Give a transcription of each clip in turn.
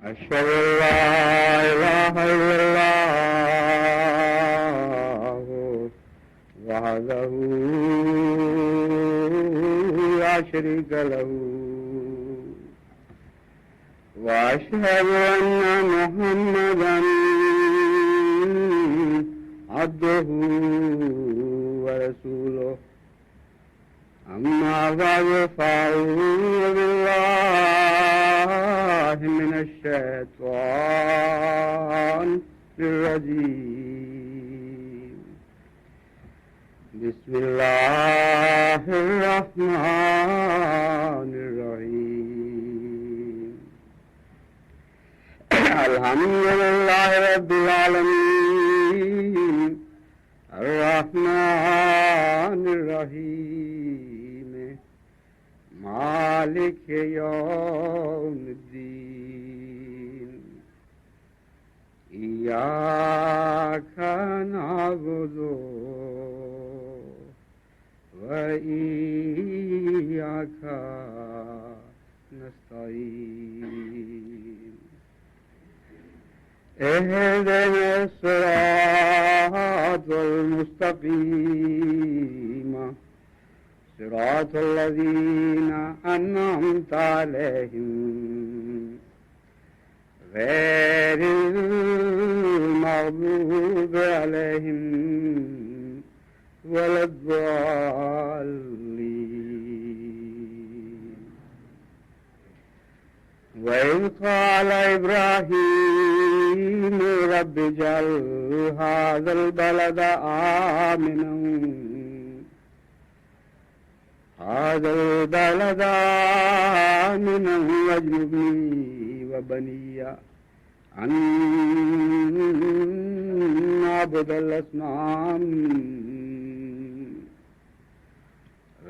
أشهد أن لا إله إلا الله وحده لا شريك له وأشهد أن محمدا عبده ورسوله أما بعد فأعوذ بالله من الشيطان الرجيم بسم الله الرحمن الرحيم الحمد لله رب العالمين الرحمن الرحيم مالك يوم الدين إياك نعبد وإياك نستعين اهدنا الصراط المستقيم صراط الذين أنعمت عليهم غير المغضوب عليهم ولا الضالين وإذ قال إبراهيم رب اجعل هذا البلد آمنا واجنبني وبني أن نعبد الأصنام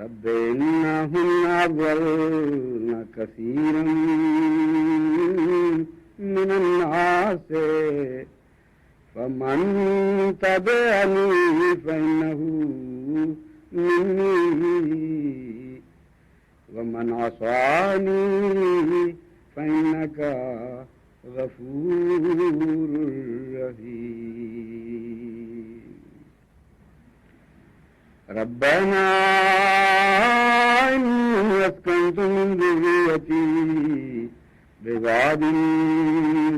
رب إنهن أضلن كثيرا من الناس فمن تبعني فإنه مني ومن عصاني فإنك غفور رحيم ربنا إني أسكنت من ذريتي بواد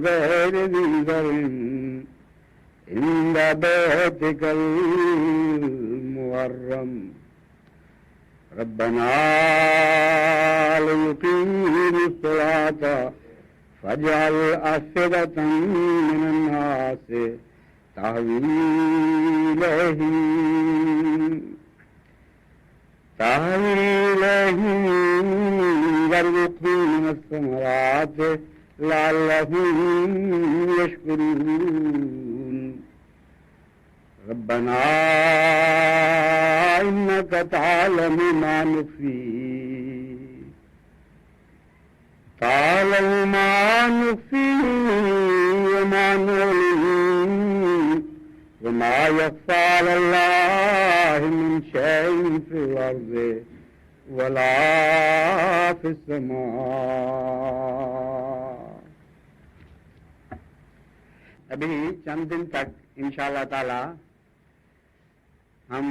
غير ذي زرع عند بيتك المحرم ربنا ليقيموا الصلاة فاجعل أفئدة من الناس تهوي إليهم وارزقهم من الثمرات لعلهم يشكرون ربنا إنك تعلم ما نخفي وما نعلن وما يخفى على الله من شيء في الأرض ولا في السماء. ابھی چند دن تک انشاءاللہ تعالی ہم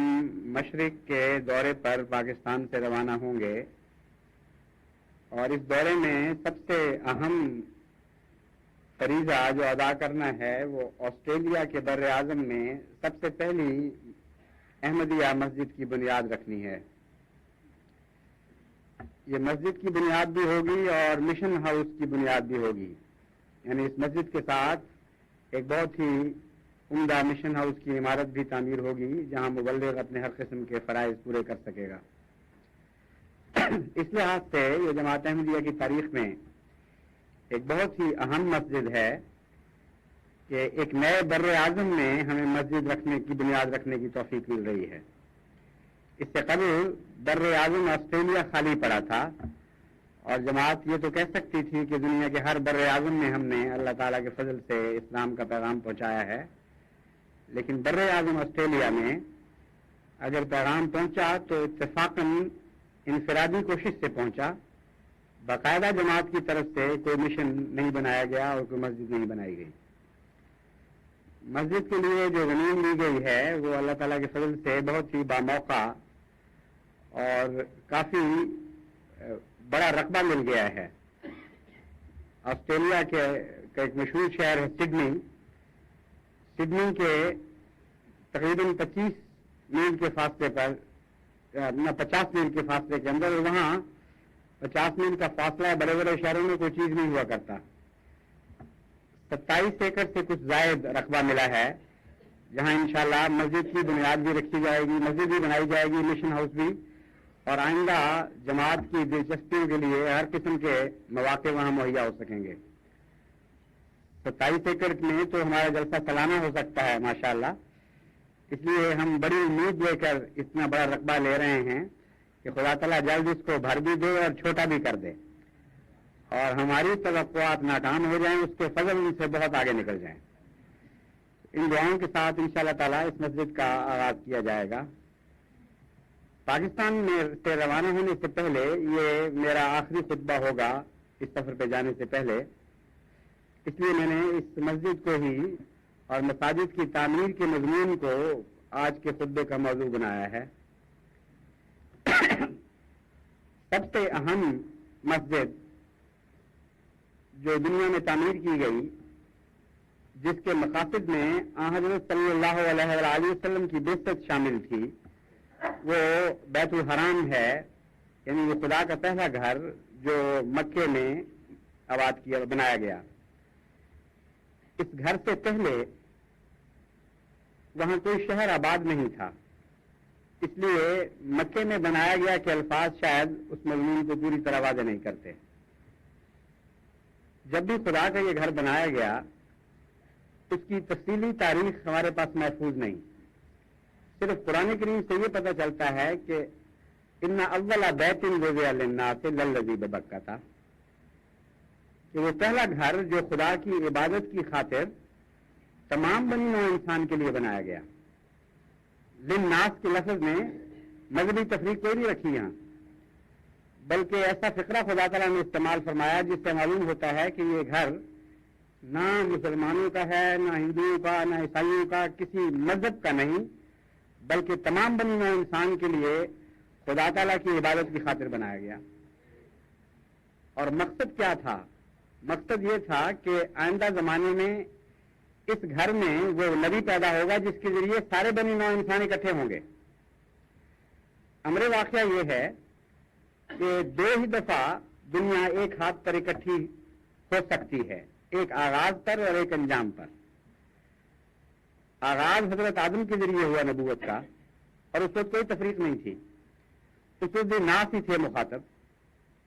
مشرق کے دورے پر پاکستان سے روانہ ہوں گے اور اس دورے میں سب سے اہم فریضہ جو ادا کرنا ہے وہ آسٹریلیا کے بر اعظم میں سب سے پہلی احمدیہ مسجد کی بنیاد رکھنی ہے. یہ مسجد کی بنیاد بھی ہوگی اور مشن ہاؤس کی بنیاد بھی ہوگی، یعنی اس مسجد کے ساتھ ایک بہت ہی عمدہ مشن ہاؤس کی عمارت بھی تعمیر ہوگی جہاں مبلغ اپنے ہر قسم کے فرائض پورے کر سکے گا. اس لحاظ سے یہ جماعت احمدیہ کی تاریخ میں ایک بہت ہی اہم مسجد ہے کہ ایک نئے بر اعظم میں ہمیں مسجد رکھنے کی بنیاد رکھنے کی توفیق مل رہی ہے. اس سے قبل بر اعظم آسٹریلیا خالی پڑا تھا اور جماعت یہ تو کہہ سکتی تھی کہ دنیا کے ہر بر اعظم میں ہم نے اللہ تعالیٰ کے فضل سے اسلام کا پیغام پہنچایا ہے، لیکن بر اعظم آسٹریلیا میں اگر پیغام پہنچا تو اتفاقاً انفرادی کوشش سے پہنچا، باقاعدہ جماعت کی طرف سے کوئی مشن نہیں بنایا گیا اور کوئی مسجد نہیں بنائی گئی. مسجد کے لیے جو زمین لی گئی ہے وہ اللہ تعالیٰ کے فضل سے بہت ہی باموقع اور کافی بڑا رقبہ مل گیا ہے. آسٹریلیا کے ایک مشہور شہر ہے سڈنی. سڈنی کے تقریباً 25 میل کے فاصلے پر 50 میل کے فاصلے کے اندر، وہاں 50 میل کا فاصلہ بڑے بڑے شہروں میں کوئی چیز نہیں ہوا کرتا. 27 ایکڑ سے کچھ زائد رقبہ ملا ہے جہاں انشاءاللہ مسجد کی بنیاد بھی رکھی جائے گی، مسجد بھی بنائی جائے گی، مشن ہاؤس بھی، اور آئندہ جماعت کی دلچسپیوں کے لیے ہر قسم کے مواقع وہاں مہیا ہو سکیں گے. 27 ایکڑ میں تو ہمارا جلسہ سالانہ ہو سکتا ہے ماشاءاللہ. اس لیے ہم بڑی امید لے کر اتنا بڑا رقبہ لے رہے ہیں کہ خدا تعالیٰ جلد اس کو بھر بھی دے اور چھوٹا بھی کر دے، اور ہماری توقعات ناکام ہو جائیں، اس کے فضل ان سے بہت آگے نکل جائیں. ان دعاؤں کے ساتھ انشاءاللہ تعالیٰ اس مسجد کا آغاز کیا جائے گا. پاکستان میں سے روانہ ہونے سے پہلے یہ میرا آخری خطبہ ہوگا اس سفر پہ جانے سے پہلے، اس لیے میں نے اس مسجد کو ہی اور مساجد کی تعمیر کے مضمون کو آج کے خطبے کا موضوع بنایا ہے. سب سے اہم مسجد جو دنیا میں تعمیر کی گئی، جس کے مقاصد میں حضرت صلی اللہ علیہ وآلہ وسلم کی بعثت شامل تھی، وہ بیت الحرام ہے، یعنی وہ خدا کا پہلا گھر جو مکے میں آباد کیا بنایا گیا. اس گھر سے پہلے وہاں کوئی شہر آباد نہیں تھا، اس لیے مکے میں بنایا گیا کہ الفاظ شاید اس مضمون کو پوری طرح واضح نہیں کرتے. جب بھی خدا کا یہ گھر بنایا گیا اس کی تفصیلی تاریخ ہمارے پاس محفوظ نہیں. صرف قرآن کریم سے یہ پتہ چلتا ہے کہ ان اول بیت وضع للناس للذی ببکہ، کہ وہ پہلا گھر جو خدا کی عبادت کی خاطر تمام بنی نوع انسان کے لیے بنایا گیا. للناس کے لفظ میں مذہبی تفریق کوئی نہیں رکھی یہاں، بلکہ ایسا فقرہ خدا تعالیٰ نے استعمال فرمایا جس سے معلوم ہوتا ہے کہ یہ گھر نہ مسلمانوں کا ہے، نہ ہندوؤں کا، نہ عیسائیوں کا، کسی مذہب کا نہیں، بلکہ تمام بنی نوع انسان کے لیے خدا تعالیٰ کی عبادت کی خاطر بنایا گیا. اور مقصد کیا تھا؟ مقصد یہ تھا کہ آئندہ زمانے میں اس گھر میں وہ نبی پیدا ہوگا جس کے ذریعے سارے بنی نوع انسان اکٹھے ہوں گے. امر واقعہ یہ ہے کہ 2 ہی دفعہ دنیا ایک ہاتھ پر اکٹھی ہو سکتی ہے، ایک آغاز پر اور ایک انجام پر. آغاز حضرت آدم کے ذریعے ہوا نبوت کا، اور اس وقت کوئی تفریق نہیں تھی، اس وقت بھی ناس ہی تھے مخاطب،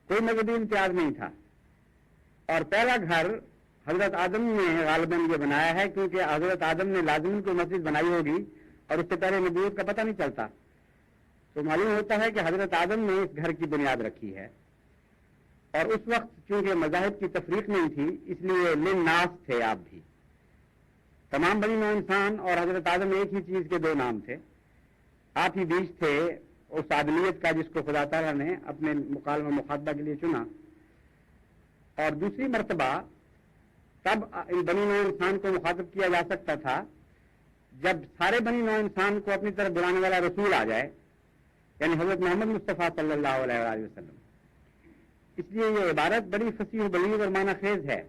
کوئی مذہبی امتیاز نہیں تھا. اور پہلا گھر حضرت آدم نے غالباً یہ بنایا ہے، کیونکہ حضرت آدم نے لازماً کوئی مسجد بنائی ہوگی اور اس سے پہلے نبوت کا پتہ نہیں چلتا، تو معلوم ہوتا ہے کہ حضرت آدم نے اس گھر کی بنیاد رکھی ہے. اور اس وقت چونکہ مذاہب کی تفریق نہیں تھی، اس لیے للناس تھے آپ بھی، تمام بنی نوع انسان اور حضرت آدم ایک ہی چیز کے 2 نام تھے. آپ ہی بیچ تھے اس آدمیت کا جس کو خدا تعالیٰ نے اپنے مکالمہ مخاطبہ کے لیے چنا. اور دوسری مرتبہ تب بنی نوع انسان کو مخاطب کیا جا سکتا تھا جب سارے بنی نوع انسان کو اپنی طرف بلانے والا رسول آ جائے، یعنی حضرت محمد مصطفیٰ صلی اللہ علیہ وآلہ وسلم. اس لیے یہ عبارت بڑی فصیح و بلیغ اور معنی خیز ہے.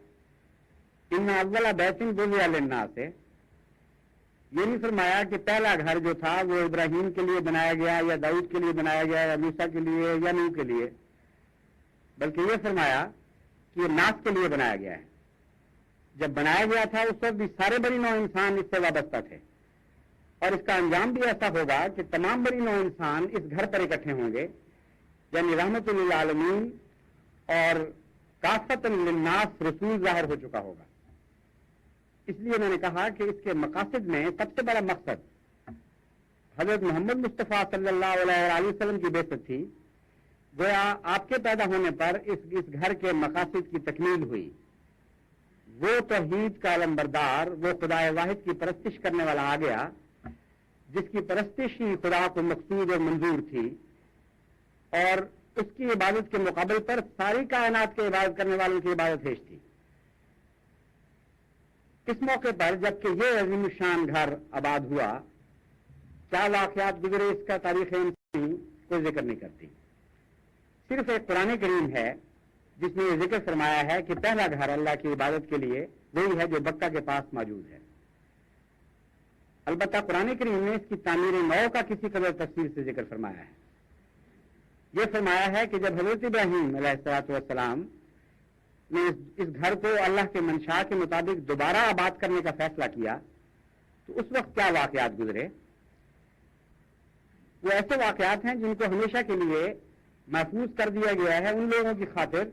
ان اول بیت وضع للناس سے یہ نہیں فرمایا کہ پہلا گھر جو تھا وہ ابراہیم کے لیے بنایا گیا یا داؤد کے لیے بنایا گیا یا موسیٰ کے لیے یا نوح کے لیے، بلکہ یہ فرمایا کہ یہ ناس کے لیے بنایا گیا ہے. جب بنایا گیا تھا اس وقت بھی سارے بنی نوع انسان اس سے وابستہ تھے، اور اس کا انجام بھی ایسا ہوگا کہ تمام بنی نوع انسان اس گھر پر اکٹھے ہوں گے، یعنی رحمت للعالمین اور کافۃ للناس رسول ظاہر ہو چکا ہوگا. اس لیے میں نے کہا کہ اس کے مقاصد میں سب سے بڑا مقصد حضرت محمد مصطفیٰ صلی اللہ علیہ وآلہ وسلم کی بعثت تھی. گویا آپ کے پیدا ہونے پر اس گھر کے مقاصد کی تکمیل ہوئی. وہ توحید کا علمبردار، وہ خدا واحد کی پرستش کرنے والا آ گیا جس کی پرستش ہی خدا کو مقصود اور منظور تھی، اور اس کی عبادت کے مقابل پر ساری کائنات کے عبادت کرنے والوں کی عبادت ہیش تھی. اس موقع پر جبکہ یہ عظیم الشان گھر آباد ہوا، کیا واقعات گزرے اس کا تاریخ انسانی کوئی ذکر نہیں کرتی. صرف ایک قرآن کریم ہے جس میں یہ ذکر فرمایا ہے کہ پہلا گھر اللہ کی عبادت کے لیے وہی ہے جو بکہ کے پاس موجود ہے. البتہ قرآن کریم نے اس کی تعمیر نو کا کسی قدر تفصیل سے ذکر فرمایا ہے. یہ فرمایا ہے کہ جب حضرت ابراہیم علیہ الصلوۃ والسلام نے اس گھر کو اللہ کے منشا کے مطابق دوبارہ آباد کرنے کا فیصلہ کیا تو اس وقت کیا واقعات گزرے. وہ ایسے واقعات ہیں جن کو ہمیشہ کے لیے محفوظ کر دیا گیا ہے ان لوگوں کی خاطر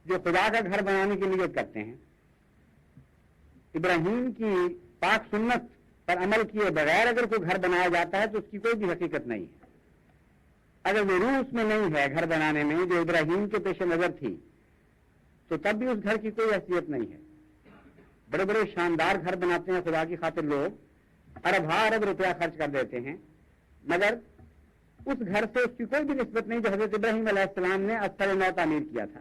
جو خدا کا گھر بنانے کی نیت کرتے ہیں. ابراہیم کی پاک سنت پر عمل کیے بغیر اگر کوئی گھر بنایا جاتا ہے تو اس کی کوئی بھی حقیقت نہیں ہے. اگر وہ روح اس میں نہیں ہے گھر بنانے میں جو ابراہیم کے پیش نظر تھی تو تب بھی اس گھر کی کوئی حیثیت نہیں ہے. بڑے بڑے شاندار گھر بناتے ہیں خدا کی خاطر لوگ، ارب روپیہ خرچ کر دیتے ہیں، مگر اس گھر سے اس کی کوئی بھی نسبت نہیں جو حضرت ابراہیم علیہ السلام نے اثر نو تعمیر کیا تھا.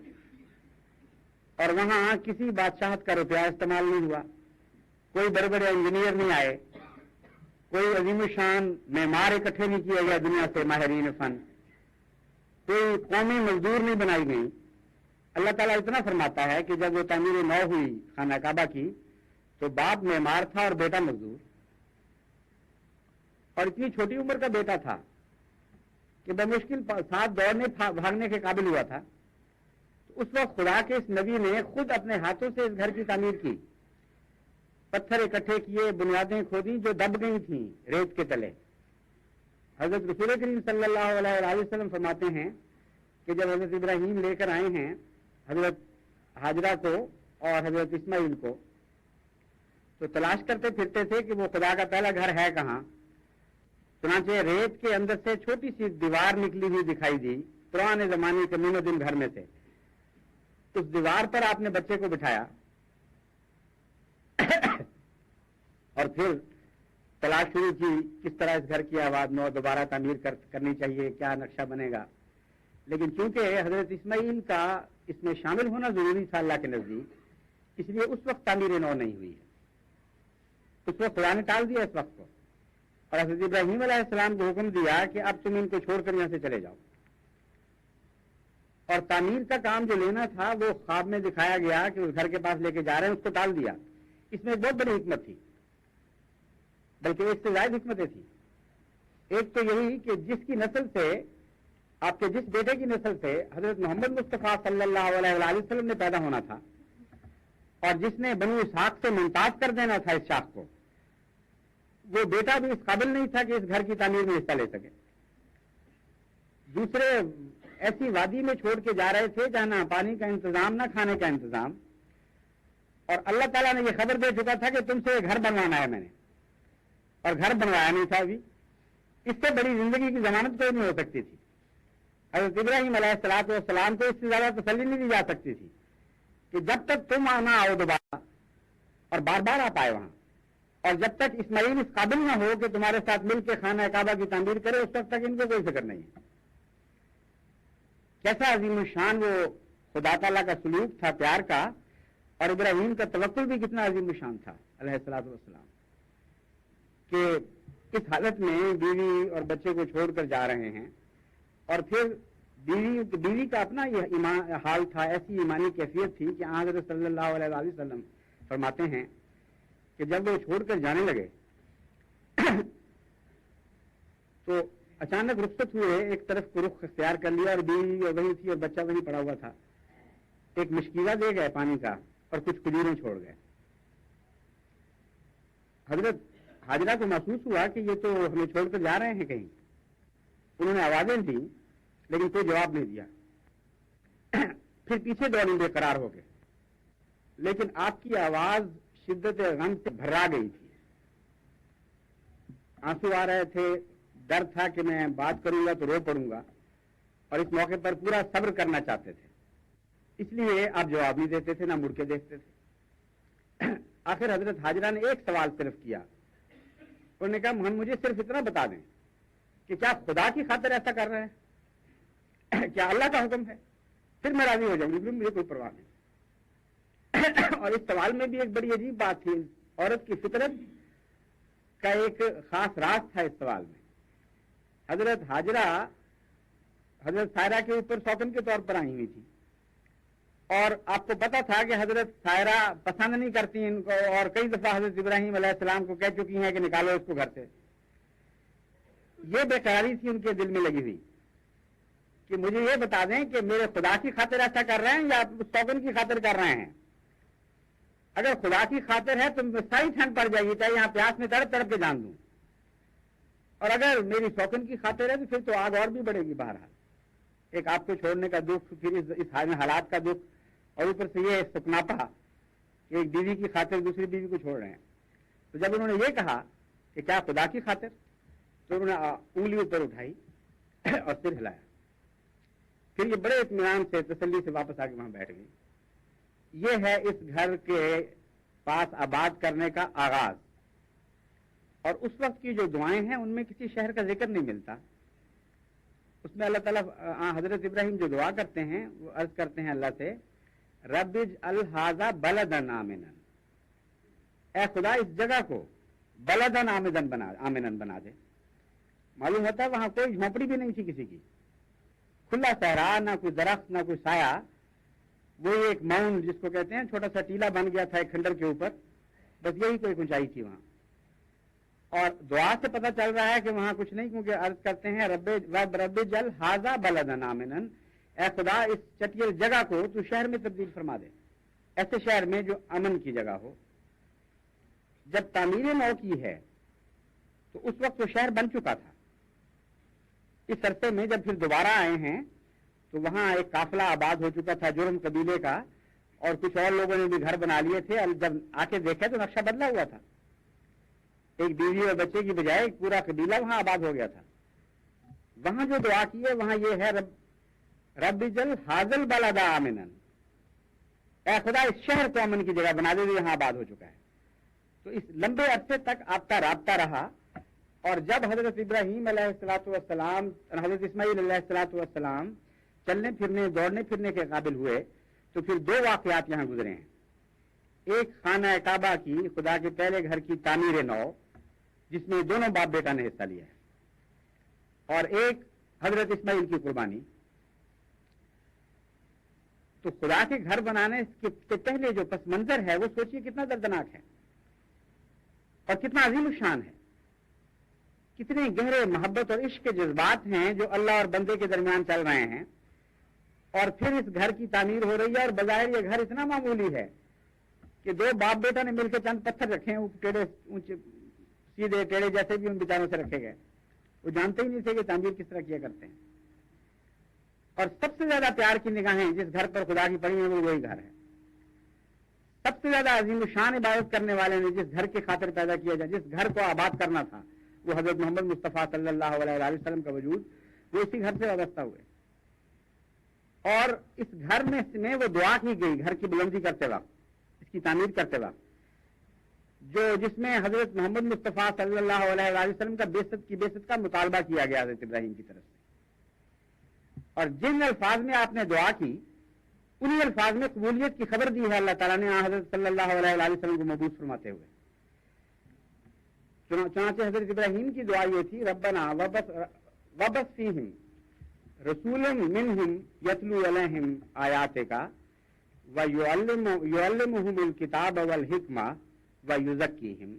اور وہاں کسی بادشاہت کا روپیہ استعمال نہیں ہوا، کوئی بڑے بڑے انجینئر نہیں آئے، کوئی عظیم الشان معمار اکٹھے نہیں کیا گیا دنیا سے ماہرین فن، کوئی قومی مزدور نہیں بنائی گئی. اللہ تعالیٰ اتنا فرماتا ہے کہ جب وہ تعمیر نو ہوئی خانہ کعبہ کی تو باپ معمار تھا اور بیٹا مزدور، اور اتنی چھوٹی عمر کا بیٹا تھا کہ بمشکل ساتھ دوڑنے بھاگنے کے قابل ہوا تھا. تو اس وقت خدا کے اس نبی نے خود اپنے ہاتھوں سے اس گھر کی تعمیر کی، پتھر اکٹھے کیے، بنیادیں کھودی جو دب گئی تھیں ریت کے تلے. حضرت رسول کریم صلی اللہ علیہ وسلم فرماتے ہیں کہ جب حضرت ابراہیم لے کر آئے ہیں حضرت حاجرہ کو اور حضرت اسماعیل کو تو تلاش کرتے پھرتے تھے کہ وہ خدا کا پہلا گھر ہے کہاں. چنانچہ ریت کے اندر سے چھوٹی سی دیوار نکلی ہوئی دکھائی دی پرانے زمانے کے مین دن گھر میں سے. اس دیوار پر آپ نے بچے کو بٹھایا اور پھر تلاش شروع کی کس طرح اس گھر کی آباد نو دوبارہ تعمیر کرنی چاہیے، کیا نقشہ بنے گا. لیکن چونکہ حضرت اسماعیل کا اس میں شامل ہونا ضروری تھا اللہ کے نزدیک، اس لیے اس وقت تعمیر نو نہیں ہوئی ہے. اس وقت خدا نے ٹال دیا اس وقت کو، اور حضرت ابراہیم علیہ السلام کو حکم دیا کہ اب تم ان کو چھوڑ کر یہاں سے چلے جاؤ. اور تعمیر کا کام جو لینا تھا وہ خواب میں دکھایا گیا کہ اس گھر کے پاس لے کے جا رہے ہیں، اس کو ٹال دیا. اس میں ایک بہت بڑی حکمت تھی، بلکہ ایک سے زائد حکمتیں تھیں. ایک تو یہی کہ جس کی نسل سے آپ کے جس بیٹے کی نسل سے حضرت محمد مصطفیٰ صلی اللہ علیہ وسلم نے پیدا ہونا تھا اور جس نے بنو اسحاق سے ممتاز کر دینا تھا اس شاخ کو، وہ بیٹا بھی اس قابل نہیں تھا کہ اس گھر کی تعمیر میں حصہ لے سکے. دوسرے ایسی وادی میں چھوڑ کے جا رہے تھے جہاں نہ پانی کا انتظام نہ کھانے کا انتظام، اور اللہ تعالیٰ نے یہ خبر دے چکا تھا کہ تم سے گھر بنوانا ہے میں نے، اور گھر بنوایا نہیں تھا ابھی. اس سے بڑی زندگی کی ضمانت کوئی نہیں ہو سکتی تھی. حضرت ابراہیم علیہ الصلوۃ والسلام کو اس سے زیادہ تسلی نہیں دی جا سکتی تھی کہ جب تک تم آنا آؤ دوبارہ اور بار بار آپ آئے وہاں، اور جب تک اسماعیل اس قابل نہ ہو کہ تمہارے ساتھ مل کے خانہ کعبہ کی تعمیر کرے اس وقت تک ان کو کوئی فکر نہیں ہے. کیسا عظیم الشان وہ خدا تعالیٰ کا سلوک تھا پیار کا، اور ابراہیم کا توکل بھی کتنا عظیم الشان تھا علیہ الصلوۃ والسلام، کہ اس حالت میں بیوی اور بچے کو چھوڑ کر جا رہے ہیں. اور پھر بیوی کا اپنا یہ حال تھا، ایسی ایمانی کیفیت تھی کہ حضرت صلی اللہ علیہ وسلم فرماتے ہیں کہ جب وہ چھوڑ کر جانے لگے تو اچانک رخصت ہوئے، ایک طرف کو رخ اختیار کر لیا اور بیوی وہیں تھی اور بچہ وہیں پڑا ہوا تھا. ایک مشکیزہ دے گئے پانی کا اور کچھ کھجوریں چھوڑ گئے. حضرت حاجرہ کو محسوس ہوا کہ یہ تو ہمیں چھوڑ کر جا رہے ہیں کہیں. انہوں نے آوازیں دی لیکن کوئی جواب نہیں دیا. پھر پیچھے دوڑیں بے قرار ہو کے، لیکن آپ کی آواز شدت غم سے بھرا گئی تھی، آنسو آ رہے تھے، ڈر تھا کہ میں بات کروں گا تو رو پڑوں گا، اور اس موقع پر پورا صبر کرنا چاہتے تھے، اس لیے آپ جواب نہیں دیتے تھے، نہ مڑ کے دیکھتے تھے. آخر حضرت حاجرہ نے ایک سوال صرف کیا. انہوں نے کہا مجھے صرف اتنا بتا دیں کہ کیا خدا کی خاطر ایسا کر رہے ہیں؟ کیا اللہ کا حکم ہے؟ پھر میں راضی ہو جاؤں گی، مجھے کوئی پرواہ نہیں۔ اور اس سوال میں بھی ایک بڑی عجیب بات تھی، عورت کی فطرت کا ایک خاص راز تھا اس سوال میں۔ حضرت ہاجرہ حضرت سائرہ کے اوپر سوکن کے طور پر آئی ہوئی تھی، اور آپ کو پتا تھا کہ حضرت سائرہ پسند نہیں کرتی ان کو، اور کئی دفعہ حضرت ابراہیم علیہ السلام کو کہہ چکی ہیں کہ نکالو اس کو گھر سے۔ یہ بےقراری تھی ان کے دل میں لگی ہوئی کہ مجھے یہ بتا دیں کہ میرے خدا کی خاطر ایسا کر رہے ہیں یا سوگن کی خاطر کر رہے ہیں۔ اگر خدا کی خاطر ہے تو ساری ٹھنڈ پڑ جائے گی، چاہے یہاں پیاس میں تڑپ تڑپ کے جان دوں، اور اگر میری سوگن کی خاطر ہے تو پھر تو آگ اور بھی بڑھے گی۔ بہرحال ایک آپ کو چھوڑنے کا دکھ، پھر اس حالات کا دکھ، اور اوپر سے یہ سکناپا کہ ایک بیوی کی خاطر دوسری بیوی کو چھوڑ رہے ہیں۔ تو جب انہوں نے یہ کہا کہ کیا خدا کی خاطر، تو انہوں نے انگلی اوپر اٹھائی اور سر ہلایا، پھر یہ بڑے اطمینان سے تسلی سے واپس آ کے وہاں بیٹھ گئی۔ یہ ہے اس گھر کے پاس آباد کرنے کا آغاز۔ اور اس وقت کی جو دعائیں ہیں ان میں کسی شہر کا ذکر نہیں ملتا، اس میں اللہ تعالیٰ حضرت ابراہیم جو دعا کرتے ہیں وہ عرض کرتے ہیں اللہ سے، رب اجعل ھذا بلدا آمنا، اے خدا اس جگہ کو بلدا آمنا بنا دے۔ معلوم ہوتا ہے وہاں کوئی جھونپڑی بھی نہیں تھی کسی کی، کھلا صحرا، نہ کوئی درخت نہ کوئی سایہ، وہ ایک ماؤنٹ جس کو کہتے ہیں، چھوٹا سا ٹیلا بن گیا تھا ایک کھنڈر کے اوپر، بس یہی کوئی اونچائی تھی وہاں۔ اور دعا سے پتہ چل رہا ہے کہ وہاں کچھ نہیں، کیونکہ عرض کرتے ہیں رب اجعل ھذا بلدا آمنا، اے خدا اس چٹیل جگہ کو تو شہر میں تبدیل فرما دے، ایسے شہر میں جو امن کی جگہ ہو۔ جب تعمیر نو کی ہے تو اس وقت وہ شہر بن چکا تھا۔ اس عرصے میں جب پھر دوبارہ آئے ہیں تو وہاں ایک قافلہ آباد ہو چکا تھا جرم قبیلے کا، اور کچھ اور لوگوں نے بھی گھر بنا لیے تھے۔ جب آ کے دیکھا تو نقشہ بدلا ہوا تھا، ایک بیوی اور بچے کی بجائے ایک پورا قبیلہ وہاں آباد ہو گیا تھا۔ وہاں جو دعا کی ہے وہاں یہ ہے، رب اجعل ھذا البلد آمنا، اے خدا اس شہر کو امن کی جگہ بنا دے، یہاں آباد ہو چکا ہے۔ تو اس لمبے عرصے تک آپ کا رابطہ رہا، اور جب حضرت ابراہیم علیہ الصلوۃ والسلام، حضرت اسماعیل علیہ الصلوۃ والسلام چلنے پھرنے دوڑنے پھرنے کے قابل ہوئے تو پھر دو واقعات یہاں گزرے ہیں۔ ایک خانہ کعبہ کی، خدا کے پہلے گھر کی تعمیر نو، جس میں دونوں باپ بیٹا نے حصہ لیا ہے، اور ایک حضرت اسماعیل کی قربانی۔ تو خدا کے گھر بنانے کے پہلے جو پس منظر ہے وہ سوچیے کتنا دردناک ہے اور کتنا عظیم الشان ہے، کتنے گہرے محبت اور عشق کے جذبات ہیں جو اللہ اور بندے کے درمیان چل رہے ہیں، اور پھر اس گھر کی تعمیر ہو رہی ہے، اور بظاہر یہ گھر اتنا معمولی ہے کہ دو باپ بیٹا نے مل کے چند پتھر رکھے ہیں، ٹیڑے اونچے سیدھے ٹیڑے جیسے بھی ان بیچاروں سے رکھے گئے، وہ جانتے ہی نہیں تھے کہ تعمیر کس طرح کیا کرتے ہیں۔ اور سب سے زیادہ پیار کی نگاہیں جس گھر پر خدا کی پڑی ہیں وہ وہی گھر ہے۔ سب سے زیادہ عظیم الشان عبادت کرنے والے نے جس گھر کی خاطر پیدا کیا جائے، جس گھر کو آباد کرنا تھا، وہ حضرت محمد مصطفیٰ صلی اللہ علیہ وآلہ وسلم کا وجود، وہ اسی گھر سے وابستہ ہوئے۔ اور اس گھر میں وہ دعا کی گئی گھر کی بلندی کرتے وقت، اس کی تعمیر کرتے وقت، جس میں حضرت محمد مصطفیٰ صلی اللہ علیہ وآلہ وسلم کا بیست کا مطالبہ کیا گیا حضرت ابراہیم کی طرف سے، اور جن الفاظ میں آپ نے دعا کی انہی الفاظ میں قبولیت کی خبر دی ہے اللہ تعالیٰ نے حضرت صلی اللہ علیہ وآلہ وسلم کو مبعوث فرماتے ہوئے۔ چنانچہ حضرت ابراہیم کی دعا یہ تھی، ربنا وبث فیہم رسولا منہم یتلو علیہم آیاتک ویعلمہم الکتاب والحکمہ ویزکیہم،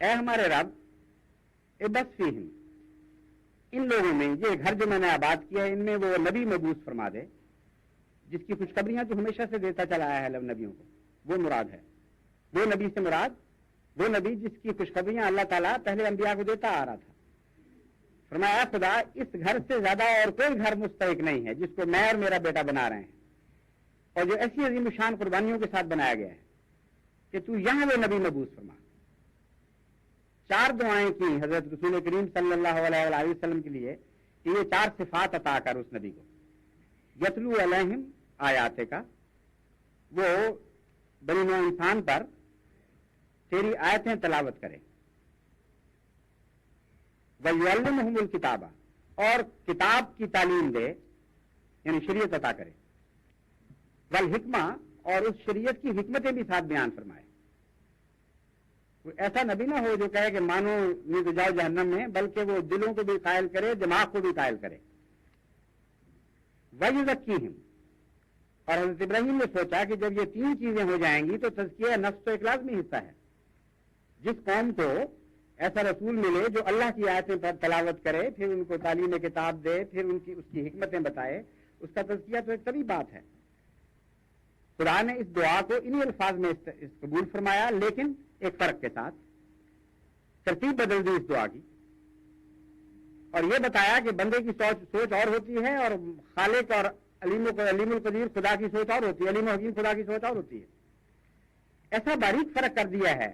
اے ہمارے رب ابث فیہم، ان لوگوں میں، یہ گھر جو میں نے آباد کیا ہے ان میں وہ نبی مبعوث فرما دے، جس کی خوشخبریاں تو ہمیشہ سے دیتا چلا آیا ہے نبیوں کو، وہ مراد ہے۔ وہ نبی سے مراد وہ نبی جس کی خوشخبریاں اللہ تعالیٰ پہلے انبیاء کو دیتا آ رہا تھا۔ فرمایا خدا اس گھر سے زیادہ اور کوئی گھر مستحق نہیں ہے جس کو میں اور میرا بیٹا بنا رہے ہیں، اور جو ایسی عظیم شان قربانیوں کے ساتھ بنایا گیا ہے کہ تو یہاں وہ نبی مبعوث فرما۔ 4 دعائیں کی حضرت رسول کریم صلی اللہ علیہ وآلہ وسلم کے لیے کہ یہ 4 صفات عطا کر اس نبی کو، یتلو علیہم آیات کا، وہ بنی نوع انسان پر تیری آیتیں تلاوت کرے، وَيُعَلِّمُهُمُ الْكِتَابَ، اور کتاب کی تعلیم دے، یعنی شریعت عطا کرے، والحکمہ، اور اس شریعت کی حکمتیں بھی ساتھ بیان فرمائے. کوئی ایسا نبی نہ ہو جو کہے کہ مانو نہیں تو جاؤ جہنم میں، بلکہ وہ دلوں کو بھی قائل کرے، دماغ کو بھی قائل کرے. وَيُزَكِّيهِمْ، اور حضرت ابراہیم نے سوچا کہ جب یہ تین چیزیں ہو جائیں گی تو تزکیہ نفس تو ایک لازمی حصہ ہے. جس قوم کو ایسا رسول ملے جو اللہ کی آیتیں پر تلاوت کرے، پھر ان کو تعلیم کتاب دے، پھر اس کی حکمتیں بتائے، اس کا تزکیہ تو ایک طبی بات ہے. خدا نے اس دعا کو انہی الفاظ میں قبول فرمایا، لیکن ایک فرق کے ساتھ. ترتیب بدل دی اس دعا کی، اور یہ بتایا کہ بندے کی سوچ اور ہوتی ہے، اور خالق اور علیم القدیر خدا کی سوچ اور ہوتی ہے، علیم و حکیم خدا کی سوچ اور ہوتی ہے. ایسا باریک فرق کر دیا ہے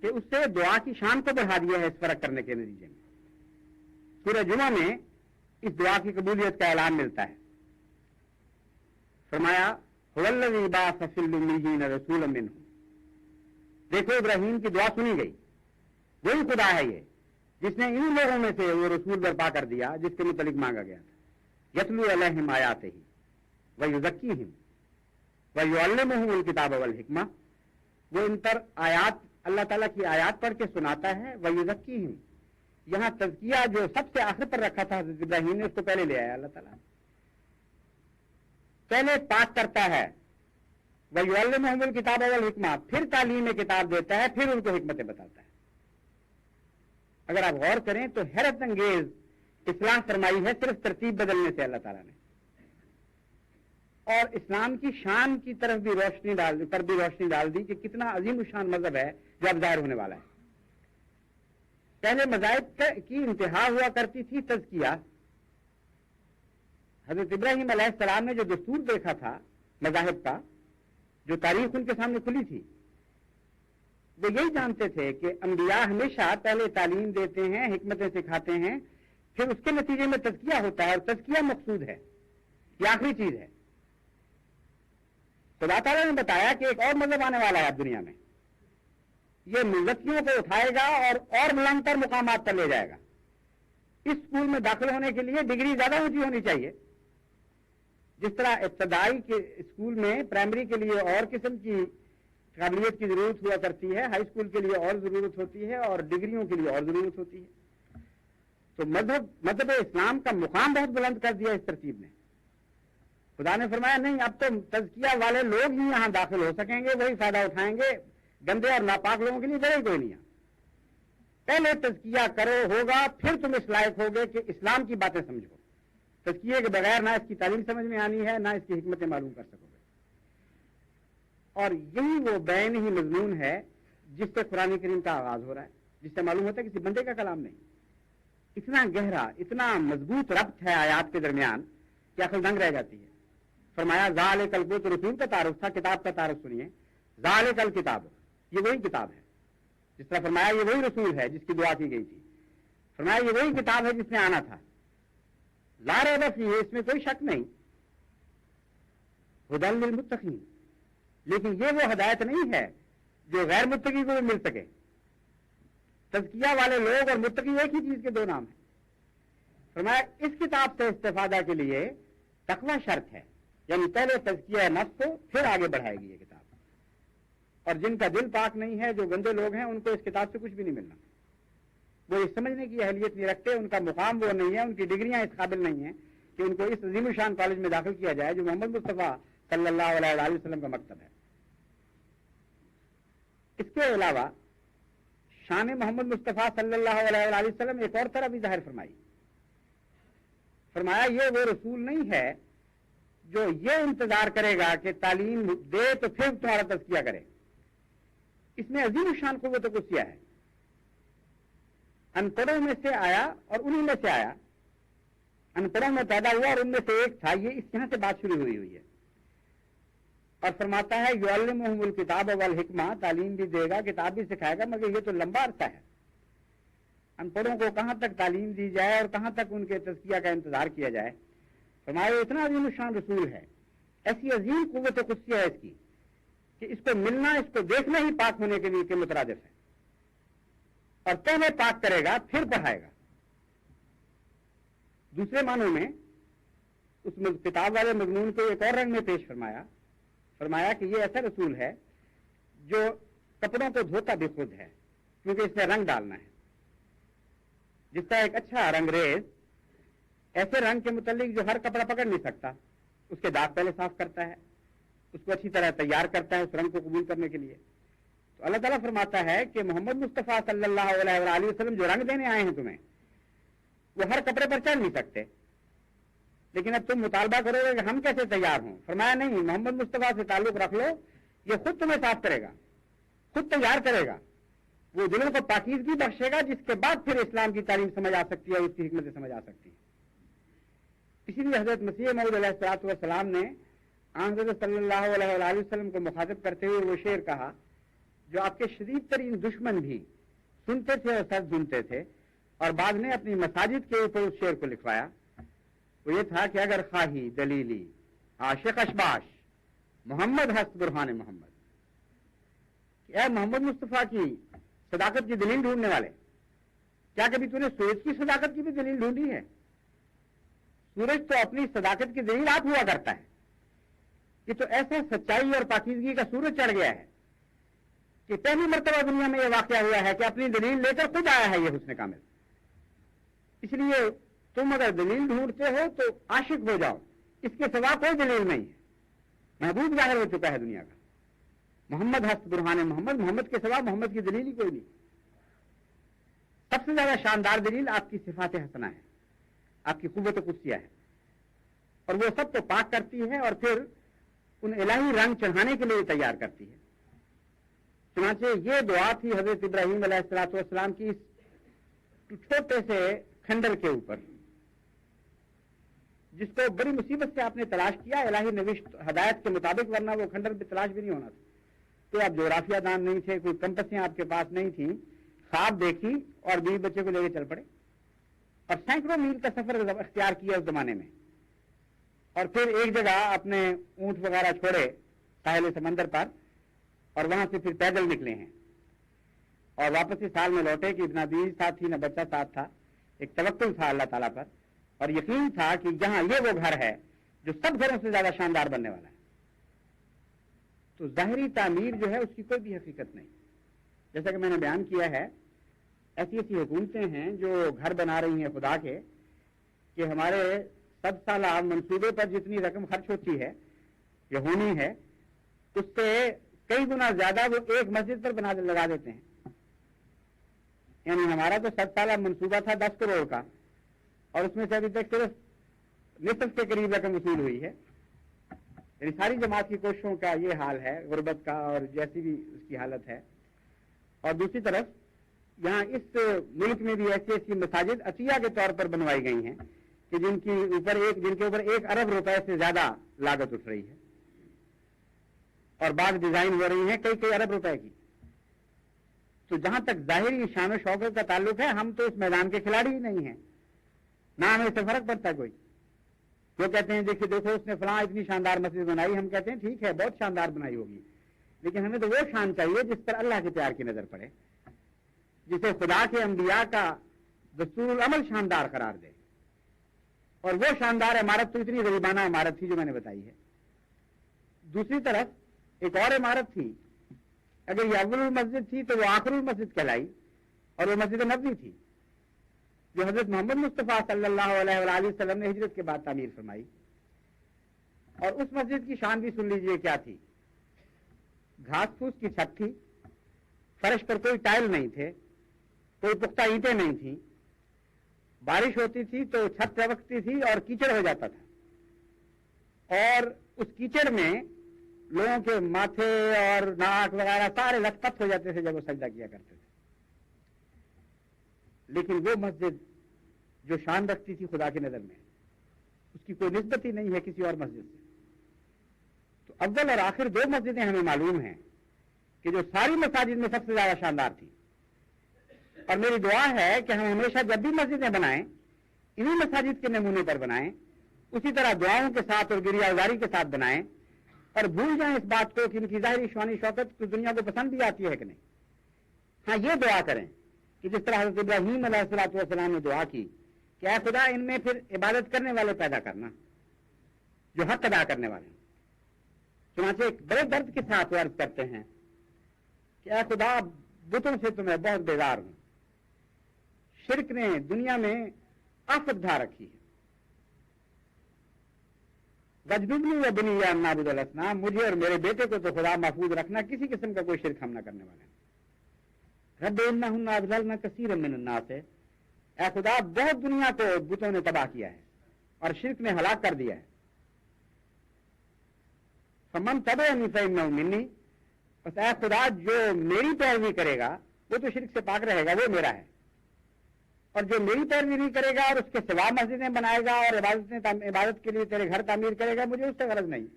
کہ اس سے دعا کی شان کو بڑھا دیا ہے. اس فرق کرنے کے نتیجے میں سورہ جمعہ میں اس دعا کی قبولیت کا اعلان ملتا ہے. فرمایا هو الذی بعث فی الامیین رسولا منہم. دیکھو ابراہیم کی دعا سنی گئی. وہی خدا ہے یہ جس نے ان لوگوں میں سے وہ رسول برپا کر دیا جس کے متعلق مانگا گیا تھا. یتلو علیہم آیاتہ ویزکیہم ویعلمہم الکتاب والحکمہ. وہ ان پر آیات، اللہ تعالیٰ کی آیات پڑھ کے سناتا ہے. ویزکیہم، یہاں تزکیہ جو سب سے آخر پر رکھا تھا حضرت ابراہیم نے، اس کو پہلے لے آیا اللہ تعالیٰ. پہلے پاک کرتا ہے، وَيُعَلِّمُهُمُ الْكِتَابَ وَالْحِکْمَةَ، پھر تعلیم کتاب دیتا ہے، پھر ان کو حکمتیں بتاتا ہے. اگر آپ غور کریں تو حیرت انگیز اصلاح فرمائی ہے صرف ترتیب بدلنے سے اللہ تعالیٰ نے، اور اسلام کی شان کی طرف بھی روشنی ڈال دی کہ کتنا عظیم الشان مذہب ہے جو اب ظاہر ہونے والا ہے. پہلے مذاہب کی انتہا ہوا کرتی تھی تزکیہ. حضرت ابراہیم علیہ السلام نے جو دستور دیکھا تھا مذاہب کا، جو تاریخ ان کے سامنے کھلی تھی، وہ یہی جانتے تھے کہ انبیاء ہمیشہ پہلے تعلیم دیتے ہیں، حکمتیں سکھاتے ہیں، پھر اس کے نتیجے میں تزکیہ ہوتا ہے، اور تزکیہ مقصود ہے، یہ آخری چیز ہے. خدا تعالیٰ نے بتایا کہ ایک اور مذہب آنے والا ہے اب دنیا میں، یہ ملتیوں کو اٹھائے گا اور بلند تر مقامات پر لے جائے گا. اس اسکول میں داخل ہونے کے لیے ڈگری زیادہ اونچی ہونی چاہیے. جس طرح ابتدائی کے اسکول میں پرائمری کے لیے اور قسم کی قابلیت کی ضرورت ہوا کرتی ہے، ہائی اسکول کے لیے اور ضرورت ہوتی ہے، اور ڈگریوں کے لیے اور ضرورت ہوتی ہے. تو مذہب اسلام کا مقام بہت بلند کر دیا اس ترتیب نے. خدا نے فرمایا نہیں، اب تو تزکیہ والے لوگ ہی یہاں داخل ہو سکیں گے، وہی فائدہ اٹھائیں گے، گندے اور ناپاک لوگوں کے لیے جگہ کوئی نہیں ہے. پہلے تزکیہ کرو ہوگا، پھر تم اس لائق ہوگے کہ اسلام کی باتیں سمجھو. تزکیے کے بغیر نہ اس کی تعلیم سمجھ میں آنی ہے، نہ اس کی حکمتیں معلوم کر سکو گے. اور یہی وہ بین ہی مضمون ہے جس سے قرآن کریم کا آغاز ہو رہا ہے، جس سے معلوم ہوتا ہے کسی بندے کا کلام نہیں. اتنا گہرا، اتنا مضبوط ربط ہے آیات کے درمیان کہ عقل دنگ رہ جاتی ہے. فرمایا ذالک الکتاب، تو رسول کا تعارف تھا، کتاب کا تعارف سنیے. ذالک الکتاب، یہ وہی کتاب ہے. جس طرح فرمایا یہ وہی رسول ہے جس کی دعا کی گئی تھی. فرمایا یہ وہی کتاب ہے جس میں آنا تھا. لا ریب فیہ، اس میں کوئی شک نہیں. ھدی للمتقین، لیکن یہ وہ ہدایت نہیں ہے جو غیر متقی کو بھی مل سکے. تزکیہ والے لوگ اور متقی ایک ہی چیز کے دو نام ہیں. فرمایا اس کتاب سے استفادہ کے لیے تقوی شرط ہے، یعنی پہلے تزکیہ نفس کو، پھر آگے بڑھائے گی یہ کتاب. اور جن کا دل پاک نہیں ہے، جو گندے لوگ ہیں، ان کو اس کتاب سے کچھ بھی نہیں ملنا. وہ یہ سمجھنے کی اہلیت نہیں رکھتے، ان کا مقام وہ نہیں ہے، ان کی ڈگریاں اس قابل نہیں ہیں کہ ان کو اس عظیم الشان کالج میں داخل کیا جائے جو محمد مصطفیٰ صلی اللہ علیہ وسلم کا مکتب ہے. اس کے علاوہ شان محمد مصطفیٰ صلی اللہ علیہ وسلم ایک اور طرح بھی ظاہر فرمائی. فرمایا یہ وہ رسول نہیں ہے جو یہ انتظار کرے گا کہ تعلیم دے تو پھر تمہارا تزکیہ کرے. اس میں عظیم الشان قوت قدسیہ ہے. ان پڑھوں میں سے آیا اور انہی میں سے آیا، ان پڑھوں میں پیدا ہوا اور ان میں سے ایک تھا. یہ اس یہاں سے بات شروع ہوئی ہے. اور فرماتا ہے یعلمہم الکتاب والحکمہ، تعلیم بھی دے گا، کتاب بھی سکھائے گا، مگر یہ تو لمبا عرصہ ہے. ان پڑھوں کو کہاں تک تعلیم دی جائے اور کہاں تک ان کے تزکیہ کا انتظار کیا جائے. فرمایا اتنا عظیم الشان رسول ہے، ایسی عظیم قوت قدسیہ ہے اس کی کہ اس کو ملنا، اس کو دیکھنا ہی پاک ہونے کے لیے کے مترادف ہے. اور پہلے پاک کرے گا پھر پڑھائے گا. دوسرے معنوں میں اس کتاب والے مضمون کو ایک اور رنگ میں پیش فرمایا کہ یہ ایسا رسول ہے جو کپڑوں کو دھوتا بھی خود ہے، کیونکہ اس میں رنگ ڈالنا ہے. جس کا ایک اچھا رنگریز ایسے رنگ کے متعلق جو ہر کپڑا پکڑ نہیں سکتا، اس کے داغ پہلے صاف کرتا ہے، اس کو اچھی طرح تیار کرتا ہے اس رنگ کو قبول کرنے کے لیے. تو اللہ تعالیٰ فرماتا ہے کہ محمد مصطفیٰ صلی اللہ علیہ وآلہ وسلم جو رنگ دینے آئے ہیں تمہیں، وہ ہر کپڑے پر چڑھ نہیں سکتے، لیکن اب تم مطالبہ کرو گے کہ ہم کیسے تیار ہوں. فرمایا نہیں، محمد مصطفیٰ سے تعلق رکھ لو، یہ خود تمہیں صاف کرے گا، خود تیار کرے گا، وہ دلوں کو پاکیزگی بخشے گا، جس کے بعد پھر اسلام کی تعلیم سمجھ آ سکتی ہے اور اس کی حکمت سمجھ آ سکتی ہے. اسی لیے حضرت مسیح موعود علیہ السلام نے حضرت صلی اللہ علیہ وآلہ وسلم کو مخاطب کرتے ہوئے وہ شعر کہا جو آپ کے شدید ترین دشمن بھی سنتے تھے اور سر سنتے تھے، اور بعد نے اپنی مساجد کے اوپر اس شعر کو لکھوایا. وہ یہ تھا کہ اگر خواہی دلیلی عاشق اشباش محمد ہست برہان محمد، کہ اے محمد مصطفیٰ کی صداقت کی دلیل ڈھونڈنے والے، کیا کبھی تو نے سورج کی صداقت کی بھی دلیل ڈھونڈی ہے؟ سورج تو اپنی صداقت کی دلیل آپ ہوا کرتا ہے. یہ تو ایسا سچائی اور پاکیزگی کا سورج چڑھ گیا ہے کہ پہلی مرتبہ دنیا میں یہ واقعہ ہوا ہے کہ اپنی دلیل لے کر خود آیا ہے یہ حسن کامل. اس لیے تم اگر دلیل ڈھونڈتے ہو تو عاشق ہو جاؤ، اس کے سوا کوئی دلیل نہیں ہے. محبوب ظاہر ہو چکا ہے دنیا کا، محمد ہست برہان محمد، محمد کے سوا محمد کی دلیل ہی کوئی نہیں. سب سے زیادہ شاندار دلیل آپ کی صفات حسنہ ہے، آپ کی قوت قدسیہ ہے، اور وہ سب کو پاک کرتی ہے اور پھر ان الہی رنگ چڑھانے کے لیے تیار کرتی ہے. چنانچہ یہ دعا تھی حضرت ابراہیم علیہ السلام کی اس چھوٹے سے کھنڈر کے اوپر، جس کو بڑی مصیبت سے آپ نے تلاش کیا الہی نوشت ہدایت کے مطابق، ورنہ وہ کھنڈر بھی تلاش بھی نہیں ہونا تھا. تو آپ جغرافیہ دان نہیں تھے، کوئی کمپسیں آپ کے پاس نہیں تھیں، خواب دیکھی اور بیوی بچے کو لے کے چل پڑے اور سینکڑوں میل کا سفر اختیار کیا اس زمانے میں، اور پھر ایک جگہ اپنے اونٹ وغیرہ چھوڑے ساحل سمندر پر اور وہاں سے پھر پیدل نکلے ہیں اور واپس اس حال میں لوٹے کہ نہ بیوی ساتھ تھی نہ بچہ ساتھ تھا. ایک توکل تھا اللہ تعالیٰ پر اور یقین تھا کہ جہاں یہ وہ گھر ہے جو سب گھروں سے زیادہ شاندار بننے والا ہے. تو ظاہری تعمیر جو ہے اس کی کوئی بھی حقیقت نہیں. جیسا کہ میں نے بیان کیا ہے، ایسی ایسی حکومتیں ہیں جو گھر بنا رہی ہیں خدا کے کہ ہمارے 100 سالہ منصوبے پر جتنی رقم خرچ ہوتی ہے یا ہونی ہے اس سے کئی گنا زیادہ وہ ایک مسجد پر لگا دیتے ہیں. یعنی ہمارا تو 100 سالہ منصوبہ تھا 10 کروڑ کا، اور اس میں سے ابھی تک صرف نصف کے قریب رقم وصول ہوئی ہے. یعنی ساری جماعت کی کوششوں کا یہ حال ہے، غربت کا اور جیسی بھی اس کی حالت ہے. اور دوسری طرف یہاں اس ملک میں بھی ایسی ایسی مساجد عطیہ کے طور پر بنوائی گئی ہیں کہ جن کے اوپر 1 ارب روپے سے زیادہ لاگت اٹھ رہی ہے، اور بعض ڈیزائن ہو رہی ہیں کئی ارب روپے کی. تو جہاں تک ظاہری شان و شوکت کا تعلق ہے، ہم تو اس میدان کے کھلاڑی ہی نہیں ہیں، نہ ہمیں اس سے فرق پڑتا کوئی. وہ کہتے ہیں دیکھو اس نے فلاں اتنی شاندار مسجد بنائی، ہم کہتے ہیں ٹھیک ہے بہت شاندار بنائی ہوگی، لیکن ہمیں تو وہ شان چاہیے جس پر اللہ کے پیار کی نظر پڑے، جسے خدا کے انبیاء کا دستور العمل شاندار قرار دے. اور وہ شاندار عمارت تو اتنی غریبانہ عمارت تھی جو میں نے بتائی ہے. دوسری طرف ایک اور عمارت تھی، اگر یہ اول المسجد تھی تو وہ آخر المسجد کہلائی، اور وہ مسجد نبوی تھی جو حضرت محمد مصطفیٰ صلی اللہ علیہ وآلہ وسلم نے ہجرت کے بعد تعمیر فرمائی. اور اس مسجد کی شان بھی سن لیجئے کیا تھی. گھاس پھوس کی چھت تھی، فرش پر کوئی ٹائل نہیں تھے، کوئی پختہ اینٹیں نہیں تھیں، بارش ہوتی تھی تو چھت چمکتی تھی اور کیچڑ ہو جاتا تھا، اور اس کیچڑ میں لوگوں کے ماتھے اور ناک وغیرہ سارے لت پت ہو جاتے تھے جب وہ سجدہ کیا کرتے تھے. لیکن وہ مسجد جو شان رکھتی تھی خدا کی نظر میں، اس کی کوئی نسبت ہی نہیں ہے کسی اور مسجد سے. تو اول اور آخر 2 مسجدیں ہمیں معلوم ہیں کہ جو ساری مساجد میں سب سے زیادہ شاندار تھی. اور میری دعا ہے کہ ہم ہمیشہ جب بھی مسجدیں بنائیں انہی مساجد کے نمونے پر بنائیں، اسی طرح دعاؤں کے ساتھ اور گریہ ازاری کے ساتھ بنائیں، اور بھول جائیں اس بات کو کہ ان کی ظاہری شان شوکت کچھ دنیا کو پسند بھی آتی ہے کہ نہیں. ہاں یہ دعا کریں کہ جس طرح حضرت ابراہیم علیہ السلام نے دعا کی کہ کہ اے خدا ان میں پھر عبادت کرنے والے پیدا کرنا جو حق ادا کرنے والے ہیں۔ چنانچہ ایک بڑے درد کے ساتھ وہ عرض کرتے ہیں کہ اے خدا بتوں سے تو میں بہت بیزار ہوں، شرک نے دنیا میں آفت ڈھا رکھی ہے۔ وجنبنی و بنی ان نعبد الاصنام، مجھے اور میرے بیٹے کو تو خدا محفوظ رکھنا، کسی قسم کا کوئی شرک ہم نہ کرنے والے ہیں۔ رب انہن اضللن کثیرا من الناس، اے خدا بہت دنیا کو بتوں نے تباہ کیا ہے اور شرک نے ہلاک کر دیا ہے۔ فمن تبعنی فانہ منی، بس اے خدا جو میری پیروی کرے گا وہ تو شرک سے پاک رہے گا، وہ میرا ہے، اور جو میری پیروی نہیں کرے گا اور اس کے سوا مسجدیں بنائے گا اور عبادت کے لیے تیرے گھر تعمیر کرے گا، مجھے اس سے غرض نہیں،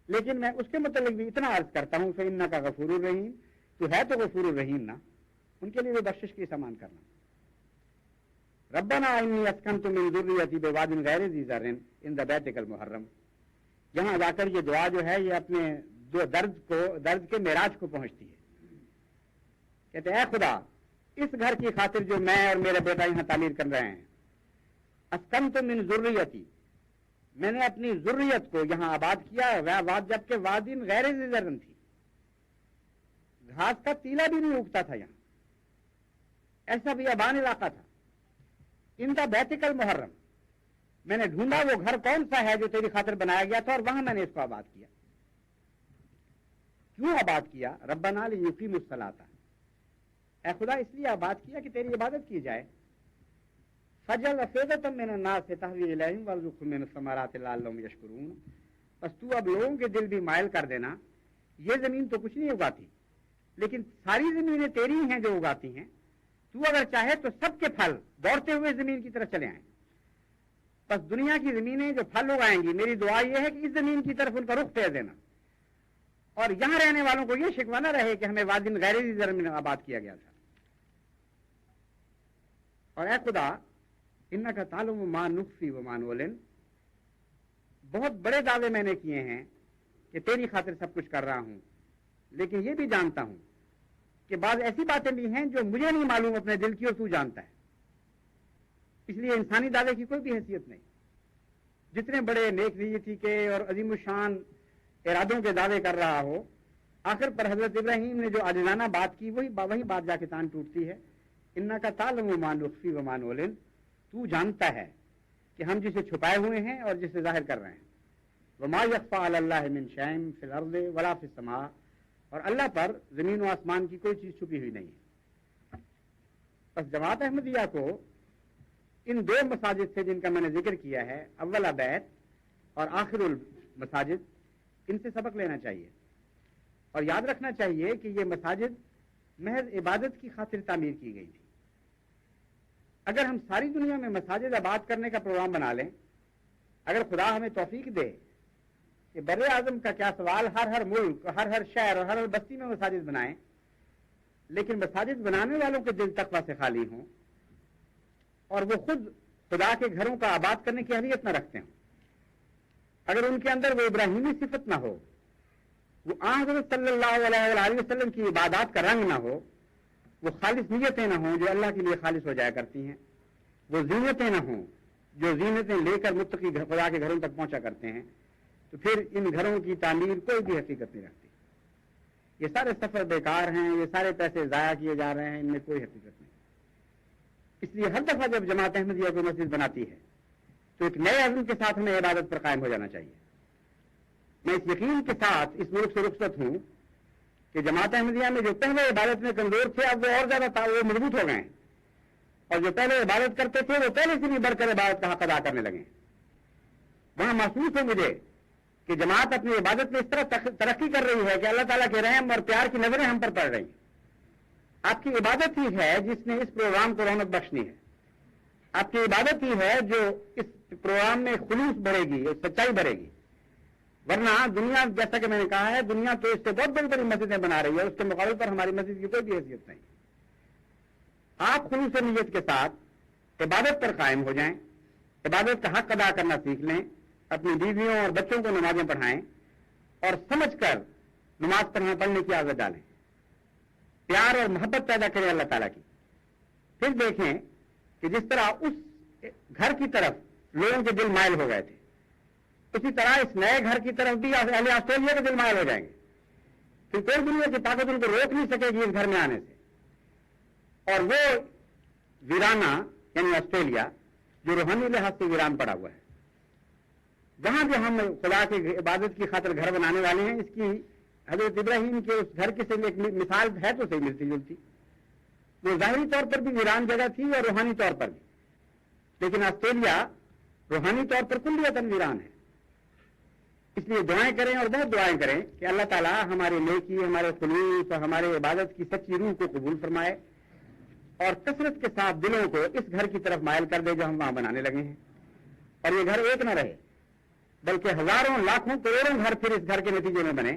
لیکن میں اس کے متعلق بھی اتنا عرض کرتا ہوں فإنک غفور الرحیم، تو ہے تو غفور الرحیم نا، ان کے لیے بھی بخشش کی سامان کرنا۔ ربنا انی اسکنت من ذریتی بواد غیر ذی زرع عند بیتک المحرم، یہاں جا کر یہ دعا جو ہے یہ اپنے درد کے معراج کو پہنچتی ہے۔ کہتے اے خدا اس گھر کی خاطر جو میں اور میرا بیٹا یہاں تعمیر کر رہے ہیں، اسکنت من ذریتی، میں نے اپنی ذریت کو یہاں آباد کیا، جبکہ وادی غیر ذی زرع تھی، گھاس کا تیلا بھی نہیں اگتا تھا، یہاں ایسا بھی ابان علاقہ تھا۔ عند بیتک المحرم، میں نے ڈھونڈا وہ گھر کون سا ہے جو تیری خاطر بنایا گیا تھا، اور وہاں میں نے اس کو آباد کیا۔ کیوں آباد کیا؟ ربنا لیقیموا الصلاۃ، اے خدا اس لیے آباد کیا کہ تیری عبادت کی جائے۔ فجعل افئدۃ من الناس تهوی الیہم وارزقہم من الثمرات لعلہم یشکرون، بس تو اب لوگوں کے دل بھی مائل کر دینا، یہ زمین تو کچھ نہیں اگاتی، لیکن ساری زمینیں تیری ہیں جو اگاتی ہیں، تو اگر چاہے تو سب کے پھل دوڑتے ہوئے زمین کی طرف چلے آئیں، بس دنیا کی زمینیں جو پھل اگائیں گی، میری دعا یہ ہے کہ اس زمین کی طرف ان کا رخ پھیر دینا، اور یہاں رہنے والوں کو یہ شکوہ نہ رہے کہ ہمیں وادی غیر ذی زرع میں آباد کیا گیا تھا۔ اور اے خدا انک تعلم ما نخفی وما نعلن، بہت بڑے دعوے میں نے کیے ہیں کہ تیری خاطر سب کچھ کر رہا ہوں، لیکن یہ بھی جانتا ہوں کہ بعض ایسی باتیں بھی ہیں جو مجھے نہیں معلوم اپنے دل کی، اور تو جانتا ہے، اس لیے انسانی دعوے کی کوئی بھی حیثیت نہیں۔ جتنے بڑے نیک نیتی کے اور عظیم الشان ارادوں کے دعوے کر رہا ہو، آخر پر حضرت ابراہیم نے جو عاجزانہ بات کی وہی بات جا کے تان ٹوٹتی ہے۔ انک تعلم ما نخفی وما نعلن، تو جانتا ہے کہ ہم جسے چھپائے ہوئے ہیں اور جسے ظاہر کر رہے ہیں۔ وما یخفی علی اللہ من شیء فی الارض ولا فی السماء، اور اللہ پر زمین و آسمان کی کوئی چیز چھپی ہوئی نہیں ہے۔ بس جماعت احمدیہ کو ان دو مساجد سے جن کا میں نے ذکر کیا ہے، اول بیت اور آخر المساجد، ان سے سبق لینا چاہیے، اور یاد رکھنا چاہیے کہ یہ مساجد محض عبادت کی خاطر تعمیر کی گئی تھی۔ اگر ہم ساری دنیا میں مساجد آباد کرنے کا پروگرام بنا لیں، اگر خدا ہمیں توفیق دے کہ بر اعظم کا کیا سوال، ہر ملک، ہر شہر اور ہر بستی میں مساجد بنائیں، لیکن مساجد بنانے والوں کے دل تقویٰ سے خالی ہوں اور وہ خود خدا کے گھروں کا آباد کرنے کی اہلیت نہ رکھتے ہوں، اگر ان کے اندر وہ ابراہیمی صفت نہ ہو، وہ حضرت صلی اللہ علیہ وآلہ وسلم کی عبادات کا رنگ نہ ہو، وہ خالص نیتیں نہ ہوں جو اللہ کے لیے خالص ہو جایا کرتی ہیں، وہ زینتیں نہ ہوں جو زینتیں لے کر متقی خدا کے گھروں تک پہنچا کرتے ہیں، تو پھر ان گھروں کی تعمیر کوئی بھی حقیقت نہیں رکھتی۔ یہ سارے سفر بیکار ہیں، یہ سارے پیسے ضائع کیے جا رہے ہیں، ان میں کوئی حقیقت نہیں۔ اس لیے ہر دفعہ جب جماعت احمدیہ کو مسجد بناتی ہے تو ایک نئے عزم کے ساتھ ہمیں عبادت پر قائم ہو جانا چاہیے۔ میں اس یقین کے ساتھ اس ملک سے رخصت ہوں کہ جماعت احمدیہ میں جو پہلے عبادت میں کمزور تھے اب وہ اور زیادہ وہ مضبوط ہو گئے ہیں، اور جو پہلے عبادت کرتے تھے وہ پہلے سے بھی بڑھ کر عبادت کا حق ادا کرنے لگے ہیں۔ وہاں محسوس ہو مجھے کہ جماعت اپنی عبادت میں اس طرح ترقی کر رہی ہے کہ اللہ تعالیٰ کے رحم اور پیار کی نظریں ہم پر پڑ رہی ہیں۔ آپ کی عبادت ہی ہے جس نے اس پروگرام کو رونق بخشنی ہے، آپ کی عبادت ہی ہے جو اس پروگرام میں خلوص بڑھے گی، سچائی بڑھے گی، ورنہ دنیا جیسا کہ میں نے کہا ہے دنیا تو اس سے بہت بڑی بڑی مسجدیں بنا رہی ہے، اس کے مقابلے پر ہماری مسجد کی کوئی بھی حیثیت نہیں۔ آپ خلوص نیت کے ساتھ عبادت پر قائم ہو جائیں، عبادت کا حق ادا کرنا سیکھ لیں، اپنی بیویوں اور بچوں کو نمازیں پڑھائیں اور سمجھ کر نماز پڑھنے کی عادت ڈالیں، پیار اور محبت پیدا کریں اللہ تعالیٰ کی۔ پھر دیکھیں کہ جس طرح اس گھر کی طرف لوگوں کے دل مائل ہو گئے تھے، اسی طرح اس نئے گھر کی طرف بھی اہل آسٹریلیا کے دل مائل ہو جائیں گے، پھر کوئی دنیا کی طاقت ان کو روک نہیں سکے گی اس گھر میں آنے سے۔ اور وہ ویرانہ یعنی آسٹریلیا جو روحانی لحاظ سے ویران پڑا ہوا ہے، جہاں بھی ہم خدا کی عبادت کی خاطر گھر بنانے والے ہیں، اس کی حضرت ابراہیم کے اس گھر کے سے ایک مثال ہے تو صحیح ملتی جلتی۔ وہ ظاہری طور پر بھی ویران جگہ تھی اور روحانی طور پر بھی، لیکن آسٹریلیا روحانی طور پر کلیتاً ویران ہے۔ اس لیے دعائیں کریں اور بہت دعائیں کریں کہ اللہ تعالیٰ ہمارے نیکی، ہمارے خلوص اور ہمارے عبادت کی سچی روح کو قبول فرمائے اور کثرت کے ساتھ دلوں کو اس گھر کی طرف مائل کر دے جو ہم وہاں بنانے لگے ہیں، اور یہ گھر ایک نہ رہے بلکہ ہزاروں لاکھوں کروڑوں گھر پھر اس گھر کے نتیجے میں بنے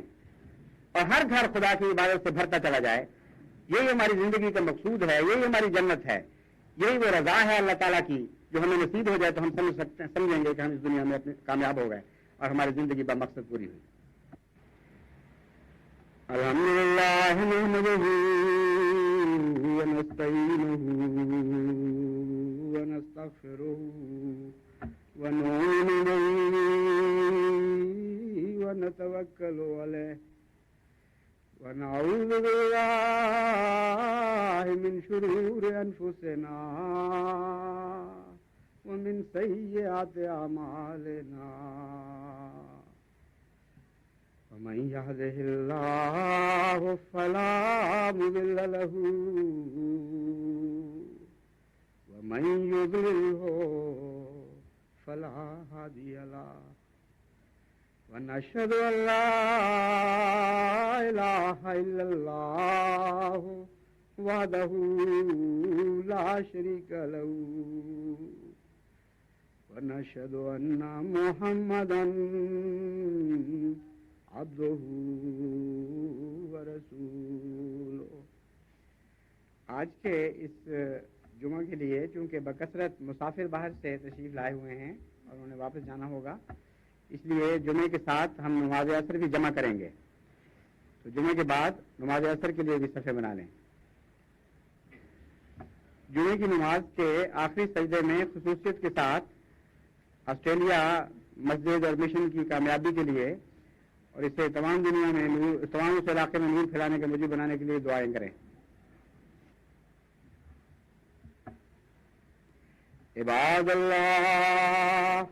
اور ہر گھر خدا کی عبادت سے بھرتا چلا جائے۔ یہی ہماری زندگی کا مقصود ہے، یہی ہماری جنت ہے، یہی وہ رضا ہے اللہ تعالیٰ کی جو ہمیں نصیب ہو جائے تو ہم سمجھیں گے کہ ہم اس دنیا میں اپنے کامیاب ہو گئے اور ہماری زندگی بمقصد پوری ہوئی۔ الحمدللہ نحمدہ ونستعینہ ونستغفرہ ونؤمن بہ ونتوکل علیہ ونعوذ باللہ من شرور انفسنا ومن سیئات اعمالنا ومن يهده الله فلا مضل له ومن يضلله فلا هادي له ونشهد أن لا إله إلا الله وحده لا شريك له ونشهد أن محمدا عبده ورسوله۔ آج کے اس جمعہ کے لیے چونکہ بکثرت مسافر باہر سے تشریف لائے ہوئے ہیں اور انہیں واپس جانا ہوگا، اس لیے جمعے کے ساتھ ہم نماز عصر بھی جمع کریں گے، تو جمعے کے بعد نماز عصر کے لیے بھی صفحے بنا لیں۔ جمعے کی نماز کے آخری سجدے میں خصوصیت کے ساتھ آسٹریلیا مسجد اور مشن کی کامیابی کے لیے اور اسے تمام دنیا میں نور، تمام اس علاقے میں نور پھیلانے کے موجب بنانے کے لیے دعائیں کریں۔ عباد اللہ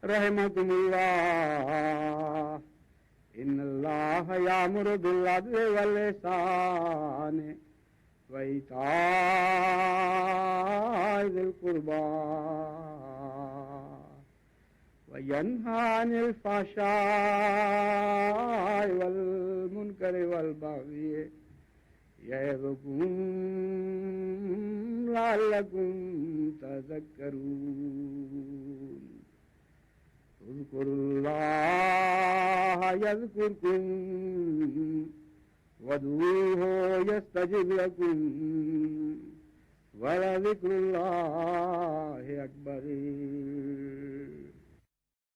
رحمکم اللہ، ان اللہ یامر بالعدل والاحسان وایتاء ذی القربی وینہی عن الفحشاء والمنکر والبغی یعظکم لعلکم تذکرون۔ اذکروا اللہ یذکرکم وادعوہ یستجب لکم ولذکر اللہ اکبر۔